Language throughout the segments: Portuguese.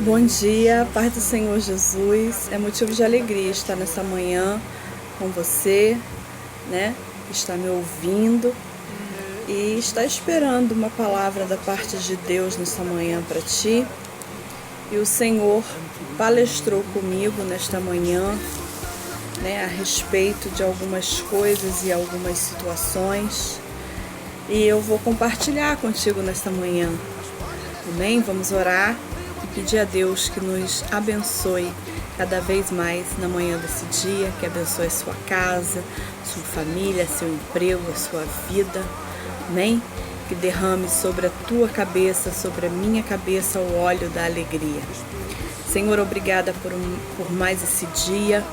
Bom dia, paz do Senhor Jesus. É motivo de alegria estar nessa manhã com você, né? Que está me ouvindo e está esperando uma palavra da parte de Deus nessa manhã para ti. E o Senhor palestrou comigo nesta manhã, né, a respeito de algumas coisas e algumas situações. E eu vou compartilhar contigo nesta manhã. Amém? Vamos orar e pedir a Deus que nos abençoe cada vez mais na manhã desse dia, que abençoe a sua casa, sua família, seu emprego, a sua vida. Amém? Que derrame sobre a tua cabeça, sobre a minha cabeça, o óleo da alegria. Senhor, obrigada por mais esse dia,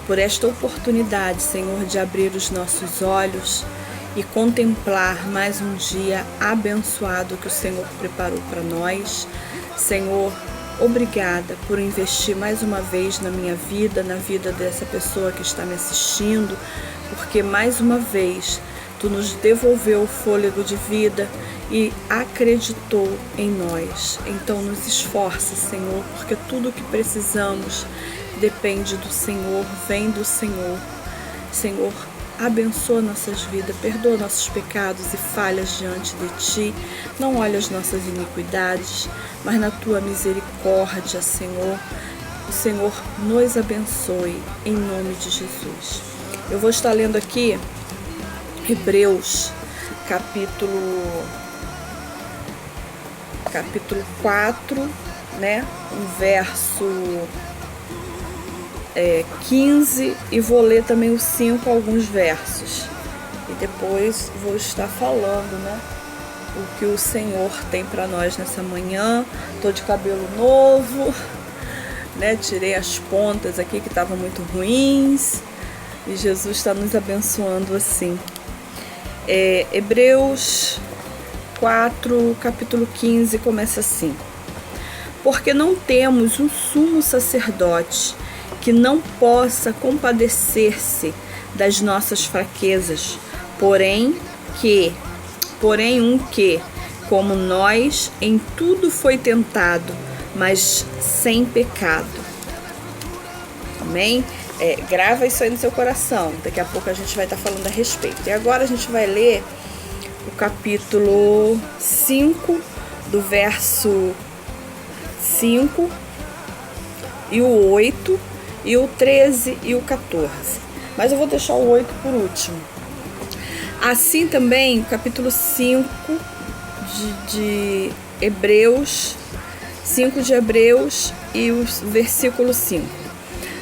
por esta oportunidade, Senhor, de abrir os nossos olhos e contemplar mais um dia abençoado que o Senhor preparou para nós. Senhor, obrigada por investir mais uma vez na minha vida, na vida dessa pessoa que está me assistindo, porque mais uma vez Tu nos devolveu o fôlego de vida e acreditou em nós. Então nos esforça, Senhor, porque tudo o que precisamos depende do Senhor, vem do Senhor. Senhor, abençoa nossas vidas, perdoa nossos pecados e falhas diante de Ti. Não olha as nossas iniquidades, mas na Tua misericórdia, Senhor, o Senhor nos abençoe, em nome de Jesus. Eu vou estar lendo aqui Hebreus, capítulo 4, né? Um verso 15, e vou ler também o 5, alguns versos. E depois vou estar falando, né, o que o Senhor tem para nós nessa manhã. Tô de cabelo novo, né? Tirei as pontas aqui que estavam muito ruins. E Jesus está nos abençoando assim. Hebreus 4, capítulo 15, começa assim: Porque não temos um sumo sacerdote que não possa compadecer-se das nossas fraquezas, porém um que, como nós, em tudo foi tentado, mas sem pecado. Amém? Grava isso aí no seu coração. Daqui a pouco a gente vai estar falando a respeito. E agora a gente vai ler o capítulo 5, do verso 5, e o 8, e o 13 e o 14. Mas eu vou deixar o 8 por último. Assim também, capítulo 5 de Hebreus, 5 de Hebreus e o versículo 5.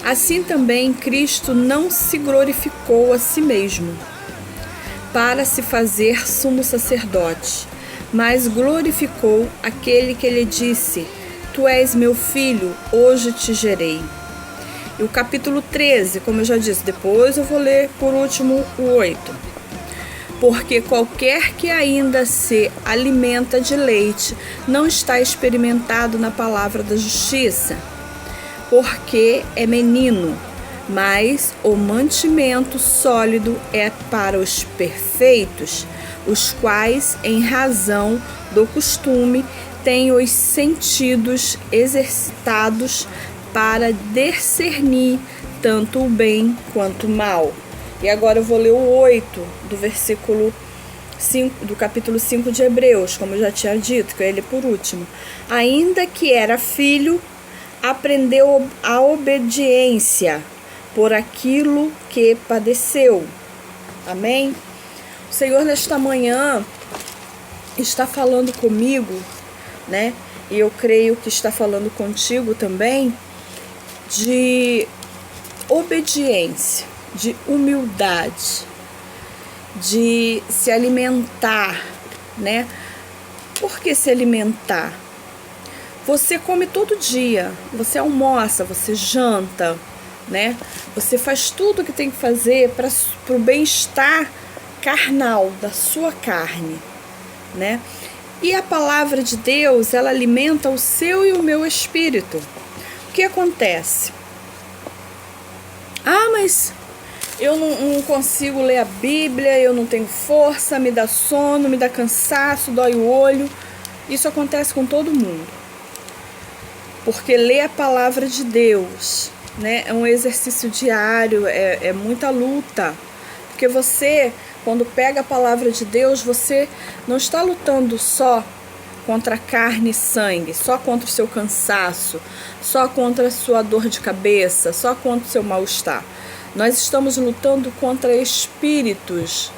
Assim também Cristo não se glorificou a si mesmo para se fazer sumo sacerdote, mas glorificou aquele que lhe disse: Tu és meu filho, hoje te gerei. E o capítulo 13, como eu já disse, depois eu vou ler por último o 8. Porque qualquer que ainda se alimenta de leite não está experimentado na palavra da justiça, porque é menino, mas o mantimento sólido é para os perfeitos, os quais, em razão do costume, têm os sentidos exercitados para discernir tanto o bem quanto o mal. E agora eu vou ler o 8 do versículo 5, do capítulo 5 de Hebreus, como eu já tinha dito, que é ele por último. Ainda que era filho, aprendeu a obediência por aquilo que padeceu. Amém? O Senhor nesta manhã está falando comigo, né? E eu creio que está falando contigo também, de obediência, de humildade, de se alimentar, né? Por que se alimentar? Você come todo dia, você almoça, você janta, né? Você faz tudo o que tem que fazer para o bem-estar carnal da sua carne, né? E a palavra de Deus, ela alimenta o seu e o meu espírito. O que acontece? Mas eu não consigo ler a Bíblia, eu não tenho força, me dá sono, me dá cansaço, dói o olho. Isso acontece com todo mundo. porque ler a palavra de Deus, né, é um exercício diário, é muita luta. Porque você, quando pega a palavra de Deus, você não está lutando só contra carne e sangue, só contra o seu cansaço, só contra a sua dor de cabeça, só contra o seu mal-estar. Nós estamos lutando contra espíritos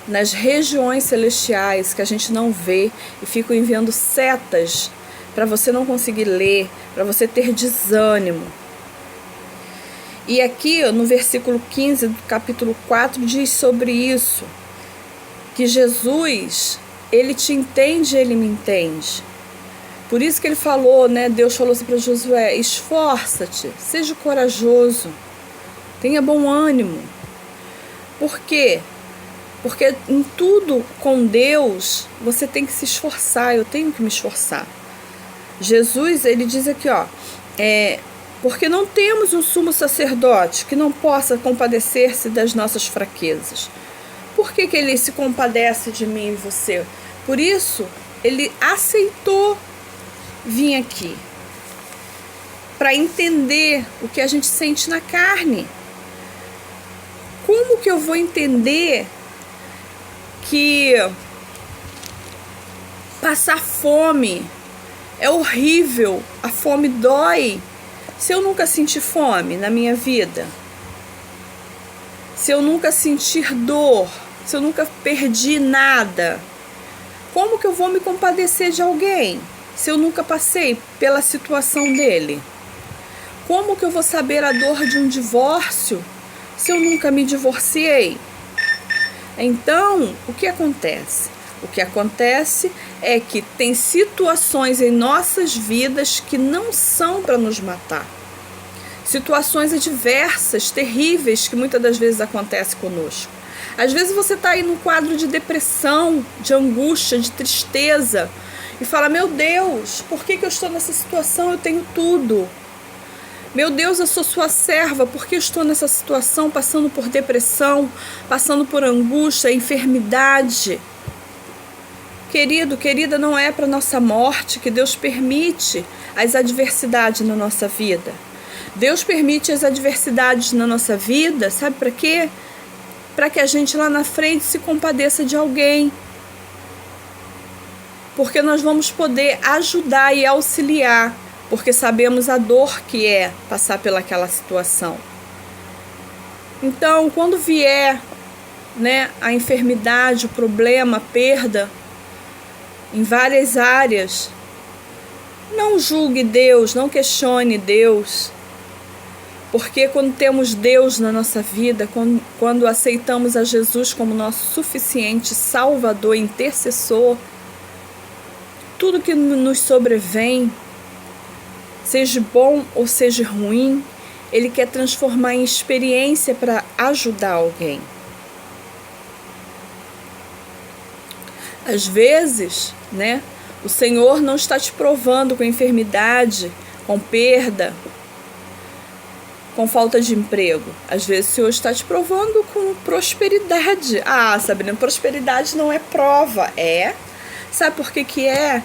nas regiões celestiais que a gente não vê e ficam enviando setas para você não conseguir ler, para você ter desânimo. E aqui no versículo 15 do capítulo 4 diz sobre isso, que Jesus, ele te entende, ele me entende. Por isso que ele falou, né? Deus falou assim para Josué: esforça-te, seja corajoso, tenha bom ânimo. Por quê? Porque em tudo com Deus você tem que se esforçar, eu tenho que me esforçar. Jesus, ele diz aqui, ó, porque não temos um sumo sacerdote que não possa compadecer-se das nossas fraquezas. Por que ele se compadece de mim e você? Por isso, ele aceitou vir aqui, para entender o que a gente sente na carne. Como que eu vou entender que passar fome é horrível, a fome dói, se eu nunca senti fome na minha vida? Se eu nunca sentir dor, se eu nunca perdi nada, como que eu vou me compadecer de alguém se eu nunca passei pela situação dele? Como que eu vou saber a dor de um divórcio se eu nunca me divorciei? Então, o que acontece? O que acontece é que tem situações em nossas vidas que não são para nos matar. Situações adversas, terríveis, que muitas das vezes acontecem conosco. Às vezes você está aí num quadro de depressão, de angústia, de tristeza, e fala: meu Deus, por que eu estou nessa situação? Eu tenho tudo. Meu Deus, eu sou sua serva, por que eu estou nessa situação, passando por depressão, passando por angústia, enfermidade? Querido, querida, não é para nossa morte que Deus permite as adversidades na nossa vida. Deus permite as adversidades na nossa vida, sabe para quê? Para que a gente lá na frente se compadeça de alguém. Porque nós vamos poder ajudar e auxiliar, porque sabemos a dor que é passar pelaquela situação. Então, quando vier, né, a enfermidade, o problema, a perda, em várias áreas, não julgue Deus, não questione Deus, porque quando temos Deus na nossa vida, quando aceitamos a Jesus como nosso suficiente Salvador, intercessor, tudo que nos sobrevém, seja bom ou seja ruim, Ele quer transformar em experiência para ajudar alguém. Às vezes, né, o Senhor não está te provando com enfermidade, com perda, com falta de emprego. Às vezes o Senhor está te provando com prosperidade. Ah, Sabrina, prosperidade não é prova. É? Sabe por que que é?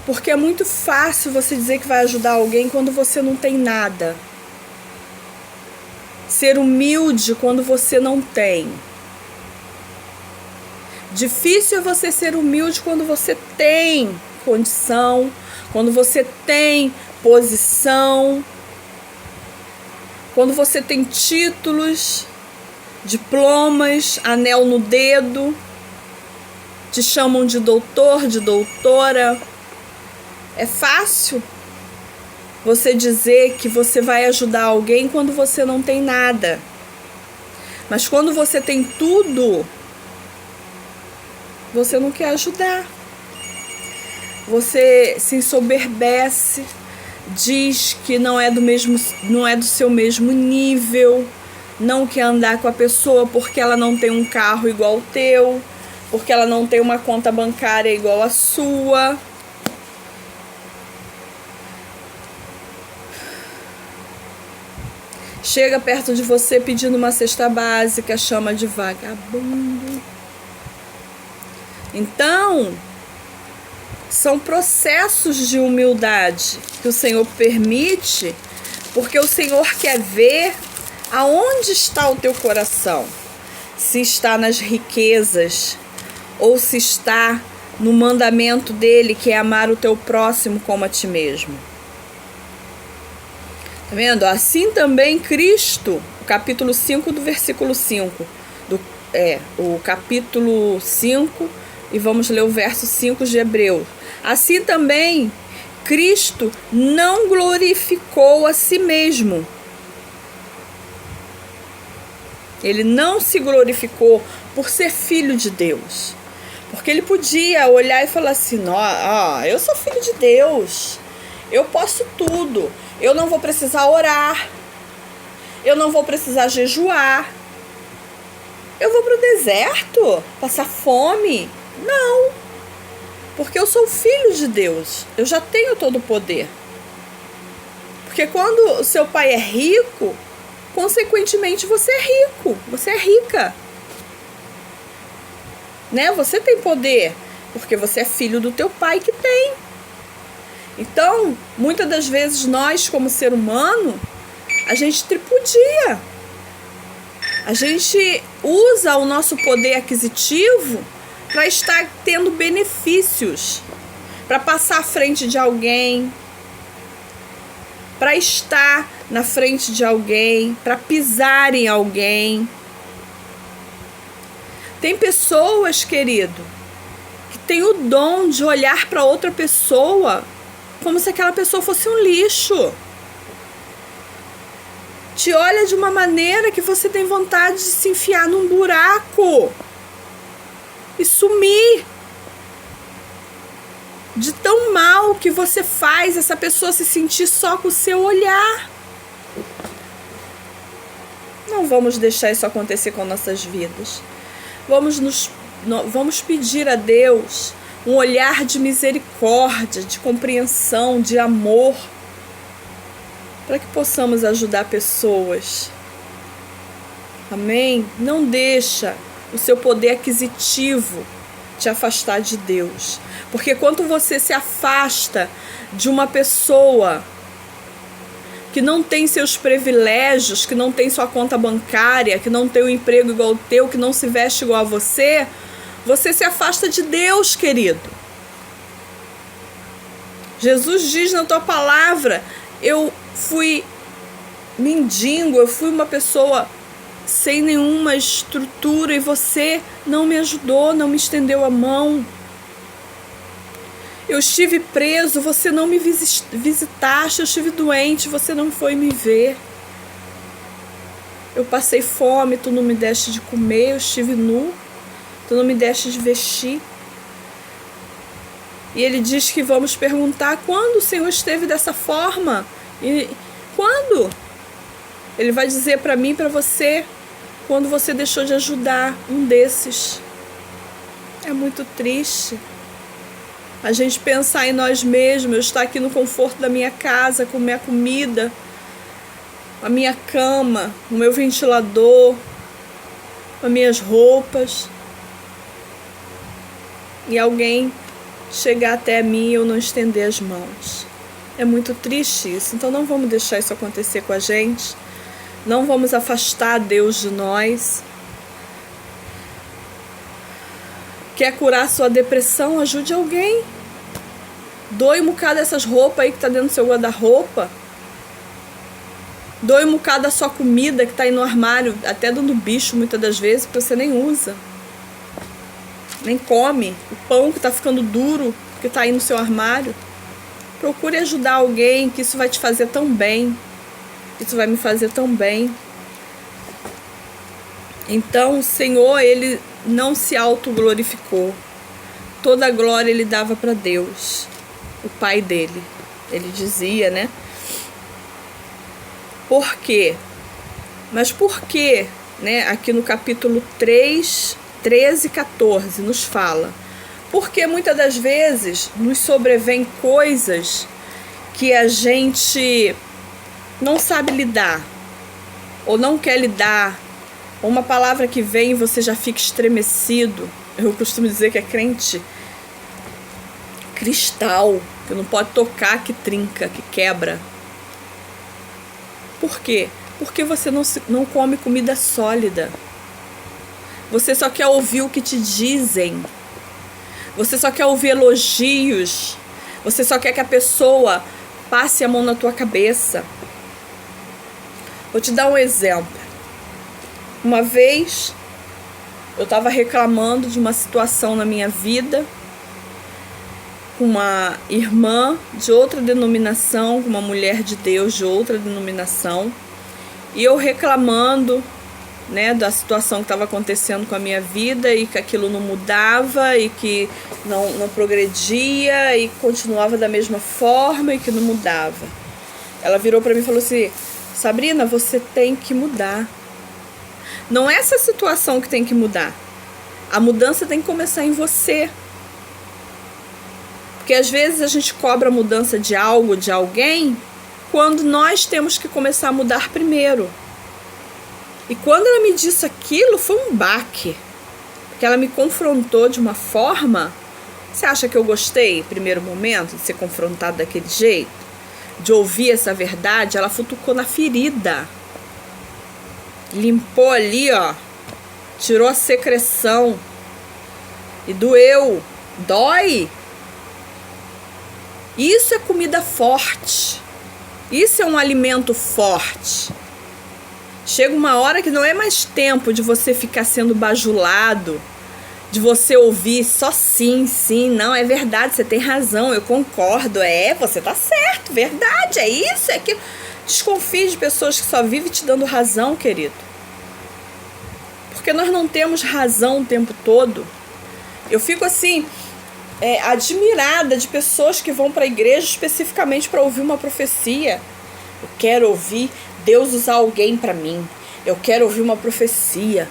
Porque é muito fácil você dizer que vai ajudar alguém quando você não tem nada. Ser humilde quando você não tem. Difícil é você ser humilde quando você tem condição, quando você tem posição, quando você tem títulos, diplomas, anel no dedo, te chamam de doutor, de doutora. É fácil você dizer que você vai ajudar alguém quando você não tem nada. Mas quando você tem tudo, você não quer ajudar. Você se ensoberbece, diz que não é do seu mesmo nível, não quer andar com a pessoa porque ela não tem um carro igual ao teu, porque ela não tem uma conta bancária igual à sua. Chega perto de você pedindo uma cesta básica, chama de vagabundo. Então, São processos de humildade que o Senhor permite, porque o Senhor quer ver aonde está o teu coração. Se está nas riquezas ou se está no mandamento dele, que é amar o teu próximo como a ti mesmo. Tá vendo? Assim também Cristo, o capítulo 5 do versículo 5, o capítulo 5, e vamos ler o verso 5 de Hebreus. Assim também Cristo não glorificou a si mesmo. Ele não se glorificou por ser filho de Deus. Porque ele podia olhar e falar assim, eu sou filho de Deus, eu posso tudo, eu não vou precisar orar, eu não vou precisar jejuar, eu vou para o deserto passar fome. Não, porque eu sou filho de Deus, eu já tenho todo o poder. Porque quando o seu pai é rico, consequentemente você é rico, você é rica. Né? Você tem poder, porque você é filho do teu pai que tem. Então, muitas das vezes nós, como ser humano, a gente tripudia. A gente usa o nosso poder aquisitivo para estar tendo benefícios, para passar à frente de alguém, para estar na frente de alguém, para pisar em alguém. Tem pessoas, querido, que tem o dom de olhar para outra pessoa como se aquela pessoa fosse um lixo. Te olha de uma maneira que você tem vontade de se enfiar num buraco e sumir. De tão mal que você faz essa pessoa se sentir só com o seu olhar. Não vamos deixar isso acontecer com nossas vidas. Vamos pedir a Deus um olhar de misericórdia, de compreensão, de amor, para que possamos ajudar pessoas. Amém? Não deixa o seu poder aquisitivo te afastar de Deus. Porque quando você se afasta de uma pessoa que não tem seus privilégios, que não tem sua conta bancária, que não tem um emprego igual ao teu, que não se veste igual a você, você se afasta de Deus, querido. Jesus diz na tua palavra, eu fui mendigo, eu fui uma pessoa sem nenhuma estrutura e você não me ajudou, não me estendeu a mão. Eu estive preso, você não me visitaste, eu estive doente, você não foi me ver. Eu passei fome, tu não me deste de comer, eu estive nu, tu não me deste de vestir. E ele diz que vamos perguntar quando o Senhor esteve dessa forma. E quando? Ele vai dizer para mim e para você, quando você deixou de ajudar um desses. É muito triste a gente pensar em nós mesmos, eu estar aqui no conforto da minha casa, com minha comida, a minha cama, o meu ventilador, as minhas roupas, e alguém chegar até mim e eu não estender as mãos. É muito triste isso, então não vamos deixar isso acontecer com a gente, não vamos afastar Deus de nós. Quer curar sua depressão? Ajude alguém. Doe um bocado dessas roupas aí que tá dentro do seu guarda-roupa. Doe um bocado da sua comida que tá aí no armário, até dando bicho muitas das vezes, porque você nem usa. Nem come. O pão que tá ficando duro, que tá aí no seu armário. Procure ajudar alguém, que isso vai te fazer tão bem. Isso vai me fazer tão bem. Então o Senhor, Ele não se autoglorificou. Toda a glória Ele dava para Deus, o Pai dele. Ele dizia, né? Por quê? Mas por quê? Né? Aqui no capítulo 3, 13 e 14 nos fala. Porque muitas das vezes nos sobrevêm coisas que a gente não sabe lidar, ou não quer lidar. Uma palavra que vem e você já fica estremecido. Eu costumo dizer que é crente cristal, que não pode tocar, que trinca, que quebra. Por quê? Porque você não come comida sólida. Você só quer ouvir o que te dizem. Você só quer ouvir elogios. Você só quer que a pessoa passe a mão na tua cabeça. Vou te dar um exemplo. Uma vez eu estava reclamando de uma situação na minha vida com uma irmã de outra denominação, com uma mulher de Deus de outra denominação, e eu reclamando, né, da situação que estava acontecendo com a minha vida e que aquilo não mudava e que não progredia e continuava da mesma forma e que não mudava. Ela virou para mim e falou assim: Sabrina, você tem que mudar. Não é essa situação que tem que mudar. A mudança tem que começar em você. Porque às vezes a gente cobra a mudança de algo, de alguém, quando nós temos que começar a mudar primeiro. E quando ela me disse aquilo, foi um baque. Porque ela me confrontou de uma forma... Você acha que eu gostei, primeiro momento, de ser confrontada daquele jeito? De ouvir essa verdade? Ela futucou na ferida. Limpou ali, ó. Tirou a secreção. E doeu. Dói. Isso é comida forte. Isso é um alimento forte. Chega uma hora que não é mais tempo de você ficar sendo bajulado, de você ouvir só sim, sim, não, é verdade, você tem razão, eu concordo, você tá certo, verdade, é isso, é aquilo. Desconfie de pessoas que só vivem te dando razão, querido. Porque nós não temos razão o tempo todo. Eu fico assim, admirada de pessoas que vão para a igreja especificamente para ouvir uma profecia. Eu quero ouvir Deus usar alguém para mim. Eu quero ouvir uma profecia.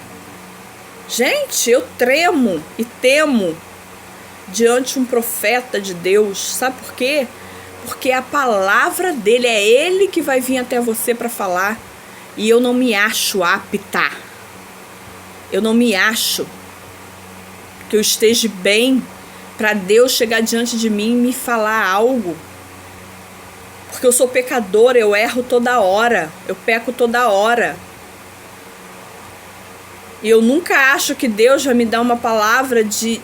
Gente, eu tremo e temo diante de um profeta de Deus. Sabe por quê? Porque a palavra dele, é ele que vai vir até você para falar. E eu não me acho apta. Eu não me acho que eu esteja bem para Deus chegar diante de mim e me falar algo. Porque eu sou pecadora, eu erro toda hora, eu peco toda hora. E eu nunca acho que Deus vai me dar uma palavra de...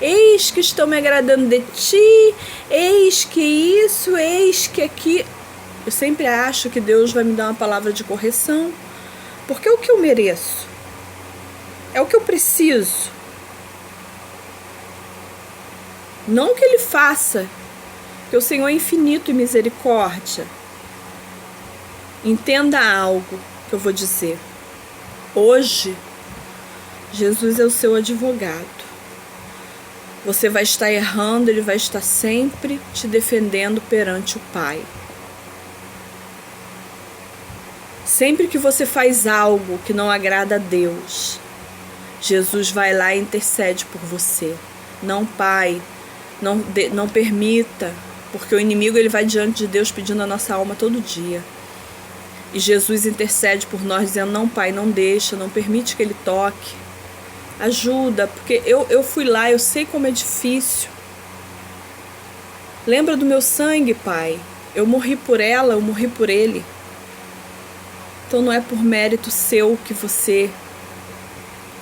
eis que estou me agradando de ti, eis que isso, eis que aqui... Eu sempre acho que Deus vai me dar uma palavra de correção, porque é o que eu mereço. É o que eu preciso. Não que Ele faça, que o Senhor é infinito em misericórdia. Entenda algo que eu vou dizer. Hoje, Jesus é o seu advogado. Você vai estar errando, Ele vai estar sempre te defendendo perante o Pai. Sempre que você faz algo que não agrada a Deus, Jesus vai lá e intercede por você. Não, Pai, não permita, porque o inimigo ele vai diante de Deus pedindo a nossa alma todo dia. E Jesus intercede por nós, dizendo: não, Pai, não deixa, não permite que ele toque. Ajuda, porque eu fui lá, eu sei como é difícil. Lembra do meu sangue, Pai? Eu morri por ela, eu morri por ele. Então não é por mérito seu que você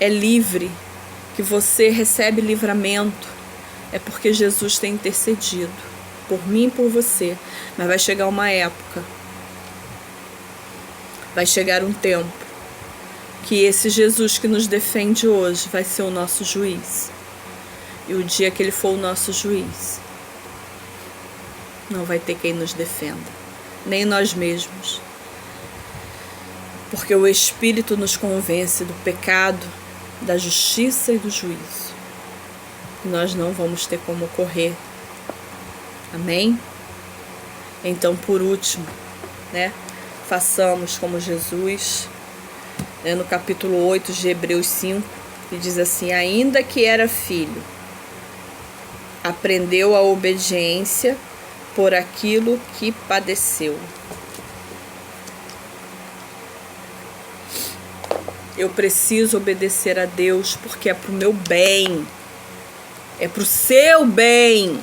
é livre, que você recebe livramento. É porque Jesus tem intercedido por mim e por você. Mas vai chegar uma época, vai chegar um tempo que esse Jesus que nos defende hoje vai ser o nosso juiz. E o dia que ele for o nosso juiz, não vai ter quem nos defenda, nem nós mesmos. Porque o Espírito nos convence do pecado, da justiça e do juízo. Nós não vamos ter como correr. Amém? Então, por último, façamos como Jesus, no capítulo 8 de Hebreus 5, que diz assim: ainda que era filho, aprendeu a obediência por aquilo que padeceu. Eu preciso obedecer a Deus porque é para o meu bem. É pro seu bem.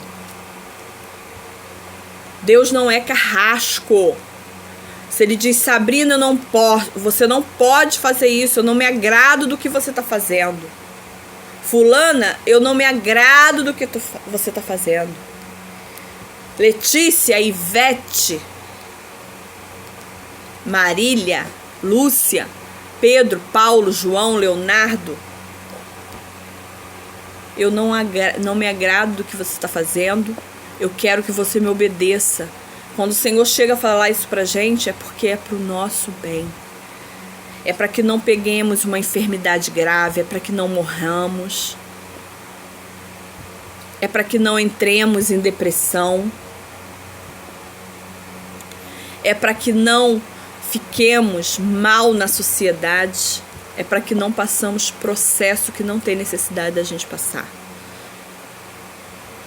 Deus não é carrasco. Se ele diz, Sabrina, você não pode fazer isso, eu não me agrado do que você está fazendo. Fulana, eu não me agrado do que você está fazendo. Letícia, Ivete, Marília, Lúcia, Pedro, Paulo, João, Leonardo. Eu não me agrado do que você está fazendo. Eu quero que você me obedeça. Quando o Senhor chega a falar isso pra gente, é porque é pro nosso bem. É para que não peguemos uma enfermidade grave, é para que não morramos. É para que não entremos em depressão. É para que não fiquemos mal na sociedade. É para que não passamos processo que não tem necessidade da gente passar.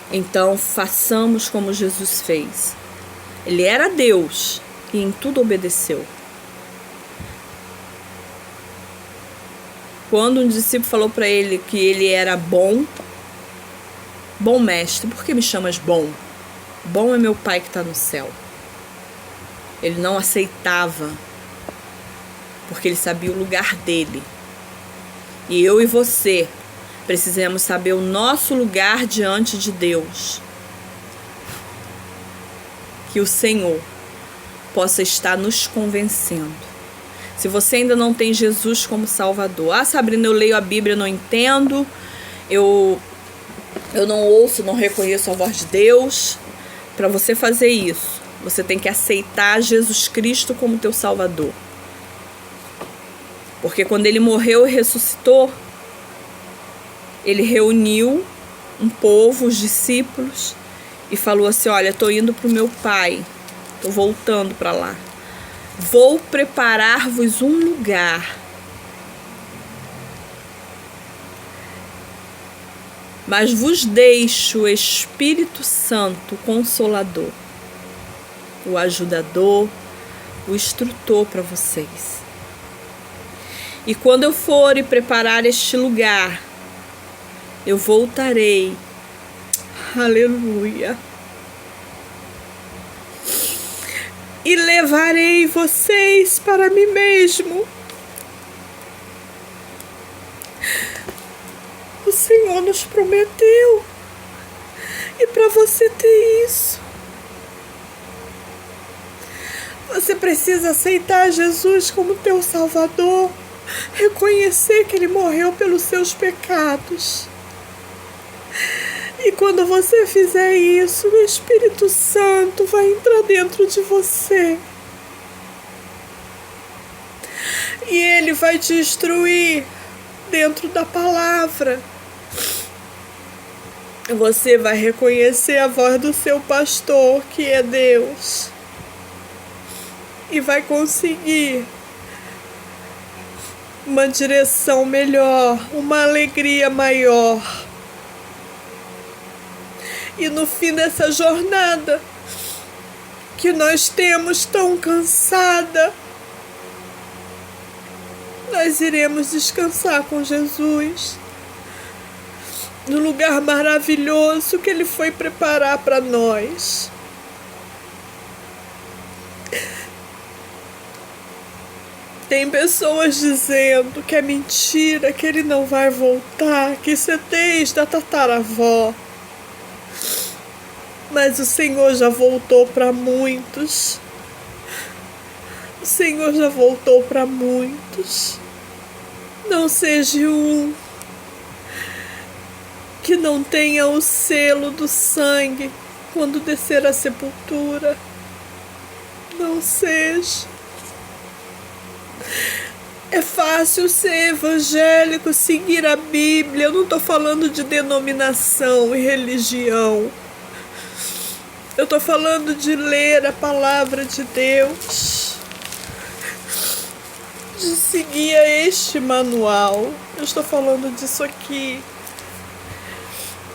Então, façamos como Jesus fez. Ele era Deus e em tudo obedeceu. Quando um discípulo falou para ele que ele era bom mestre, por que me chamas bom? Bom é meu Pai que está no céu. Ele não aceitava, porque ele sabia o lugar dele. E eu e você precisamos saber o nosso lugar diante de Deus. Que o Senhor possa estar nos convencendo. Se você ainda não tem Jesus como Salvador. Ah, Sabrina, eu leio a Bíblia, não entendo. Eu não ouço, não reconheço a voz de Deus. Para você fazer isso, você tem que aceitar Jesus Cristo como teu Salvador. Porque quando ele morreu e ressuscitou, ele reuniu um povo, os discípulos, e falou assim, olha, estou indo para o meu Pai, estou voltando para lá. Vou preparar-vos um lugar. Mas vos deixo o Espírito Santo, o Consolador, o ajudador, o instrutor para vocês. E quando eu for e preparar este lugar, eu voltarei. Aleluia. E levarei vocês para mim mesmo. O Senhor nos prometeu. E para você ter isso, você precisa aceitar Jesus como teu Salvador. Reconhecer que Ele morreu pelos seus pecados. E quando você fizer isso, o Espírito Santo vai entrar dentro de você. E Ele vai te instruir dentro da palavra. Você vai reconhecer a voz do seu pastor, que é Deus. E vai conseguir uma direção melhor, uma alegria maior. E no fim dessa jornada que nós temos tão cansada, nós iremos descansar com Jesus no lugar maravilhoso que Ele foi preparar para nós. Tem pessoas dizendo que é mentira, que Ele não vai voltar, que isso é desde a tataravó. Mas o Senhor já voltou para muitos. O Senhor já voltou para muitos. Não seja um que não tenha o selo do sangue quando descer à sepultura. Não seja. É fácil ser evangélico, seguir a Bíblia. Eu não estou falando de denominação e religião. Eu estou falando de ler a palavra de Deus, de seguir este manual. Eu estou falando disso aqui,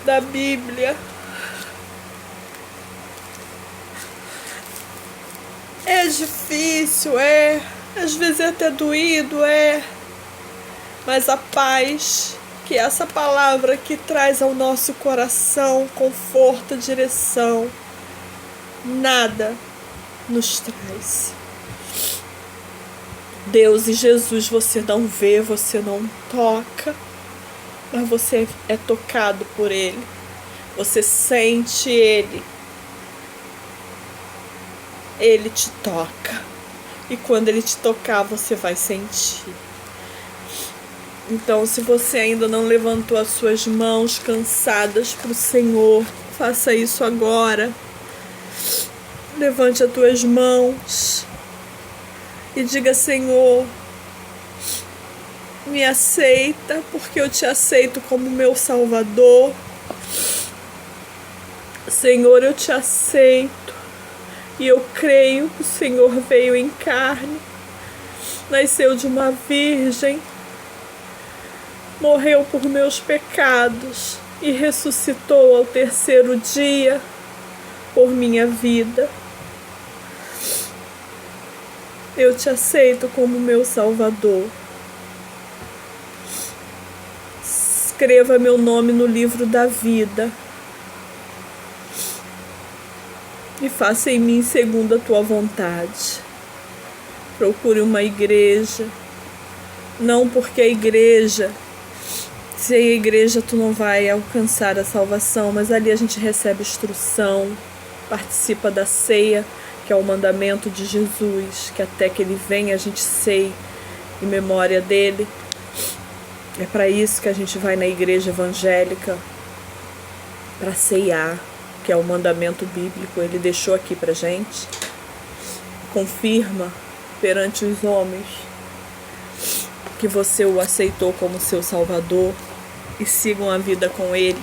da Bíblia. É difícil, às vezes é até doído, mas a paz que essa palavra que traz ao nosso coração conforto, direção, nada nos traz. Deus e Jesus você não vê, você não toca, mas você é tocado por Ele. Você sente Ele. Ele te toca. E quando Ele te tocar, você vai sentir. Então, se você ainda não levantou as suas mãos cansadas para o Senhor, faça isso agora. Levante as tuas mãos e diga: Senhor, me aceita, porque eu te aceito como meu Salvador. Senhor, eu te aceito e eu creio que o Senhor veio em carne, nasceu de uma virgem, morreu por meus pecados e ressuscitou ao terceiro dia por minha vida. Eu te aceito como meu Salvador. Escreva meu nome no livro da vida e faça em mim segundo a tua vontade. Procure uma igreja, não porque a igreja, sem a igreja tu não vai alcançar a salvação, mas ali a gente recebe instrução, participa da ceia, que é o mandamento de Jesus, que até que Ele venha a gente ceie em memória dEle. É para isso que a gente vai na igreja evangélica, para ceiar, que é o mandamento bíblico. Ele deixou aqui pra gente, confirma perante os homens que você o aceitou como seu Salvador e sigam a vida com Ele,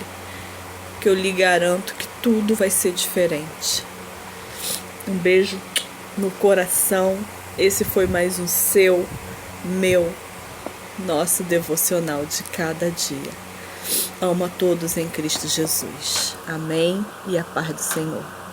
que eu lhe garanto que tudo vai ser diferente. Um beijo no coração. Esse foi mais um seu, meu, nosso devocional de cada dia. Amo a todos em Cristo Jesus. Amém e a paz do Senhor.